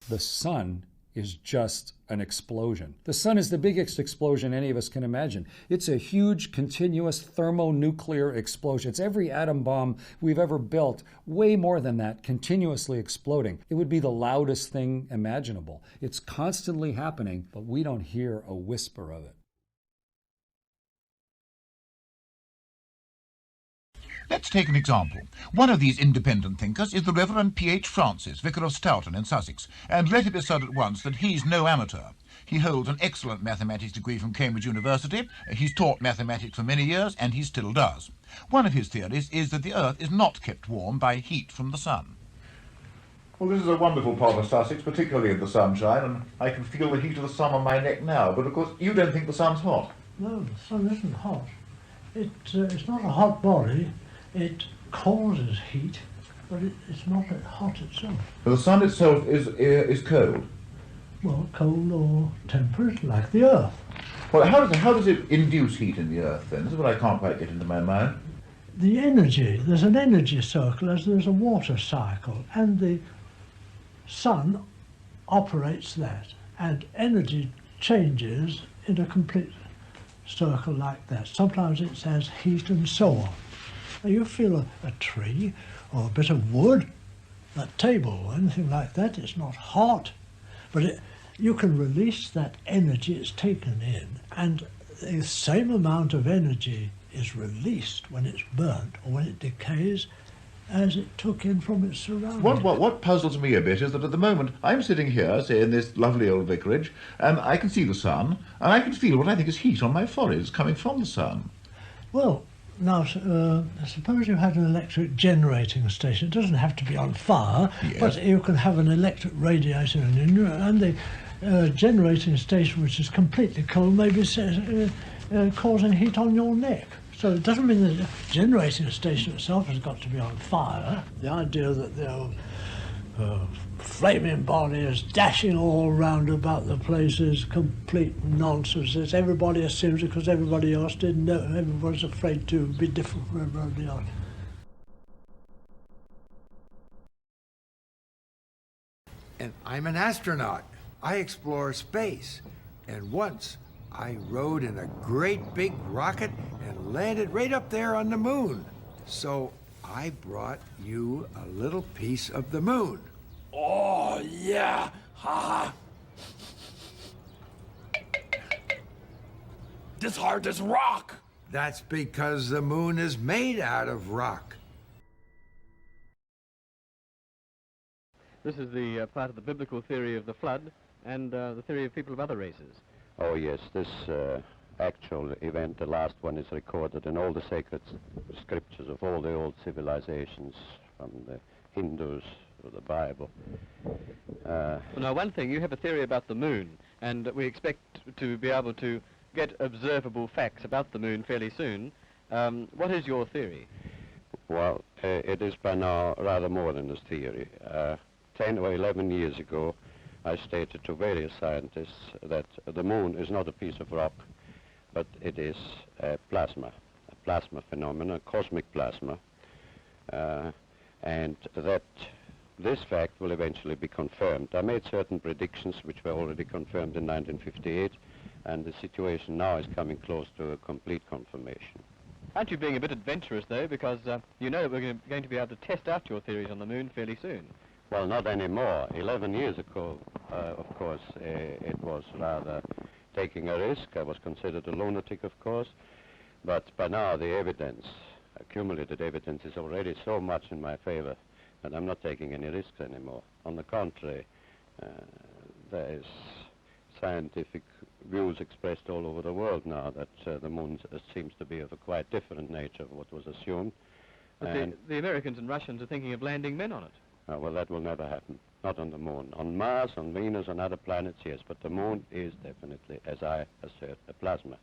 The sun is just an explosion. The sun is the biggest explosion any of us can imagine. It's a huge, continuous thermonuclear explosion. It's every atom bomb we've ever built, way more than that, continuously exploding. It would be the loudest thing imaginable. It's constantly happening, but we don't hear a whisper of it. Let's take an example. One of these independent thinkers is the Reverend P.H. Francis, Vicar of Stoughton in Sussex, and let it be said at once that he's no amateur. He holds an excellent mathematics degree from Cambridge University, he's taught mathematics for many years, and he still does. One of his theories is that the Earth is not kept warm by heat from the sun. Well, this is a wonderful part of Sussex, particularly in the sunshine, and I can feel the heat of the sun on my neck now, but of course you don't think the sun's hot. No, the sun isn't hot. It's not a hot body. It causes heat, but it's not hot itself. The sun itself is cold? Well, cold or temperate, like the Earth. Well, how does it induce heat in the Earth, then? This is what I can't quite get into my mind. The energy, there's an energy circle as there's a water cycle, and the sun operates that, and energy changes in a complete circle like that. Sometimes it has heat and so on. Now you feel a tree or a bit of wood, a table or anything like that, it's not hot, but you can release that energy it's taken in, and the same amount of energy is released when it's burnt or when it decays as it took in from its surroundings. What puzzles me a bit is that at the moment I'm sitting here, say in this lovely old vicarage, and I can see the sun, and I can feel what I think is heat on my forehead. It's coming from the sun. Well, now, suppose you had an electric generating station. It doesn't have to be on fire, yes, but you can have an electric radiator and the generating station, which is completely cold, may be causing heat on your neck. So it doesn't mean that the generating station itself has got to be on fire. The idea that there are flaming bodies dashing all round about the place is complete nonsense. It's everybody assumes it because everybody else didn't know. Everybody's afraid to be different from everybody else. And I'm an astronaut. I explore space. And once I rode in a great big rocket and landed right up there on the moon. So I brought you a little piece of the moon. Oh, yeah, haha. This hard as rock. That's because the moon is made out of rock. This is the part of the biblical theory of the flood and the theory of people of other races. Oh yes, this actual event, the last one, is recorded in all the sacred scriptures of all the old civilizations, from the Hindus to the Bible. Well, now, one thing, you have a theory about the moon, and we expect to be able to get observable facts about the moon fairly soon. What is your theory? Well, it is by now rather more than a theory. 10 or 11 years ago, I stated to various scientists that the moon is not a piece of rock, but it is a plasma phenomenon, a cosmic plasma, and that this fact will eventually be confirmed. I made certain predictions which were already confirmed in 1958, and the situation now is coming close to a complete confirmation. Aren't you being a bit adventurous, though, because you know that we're going to be able to test out your theories on the moon fairly soon? Well, not anymore. 11 years ago, of course, it was rather taking a risk. I was considered a lunatic, of course, but by now the evidence, accumulated evidence, is already so much in my favor that I'm not taking any risks anymore. On the contrary, there is scientific views expressed all over the world now that the moon seems to be of a quite different nature of what was assumed. But the Americans and Russians are thinking of landing men on it. Well, that will never happen. Not on the moon. On Mars, on Venus, on other planets, yes, but the moon is definitely, as I assert, a plasma.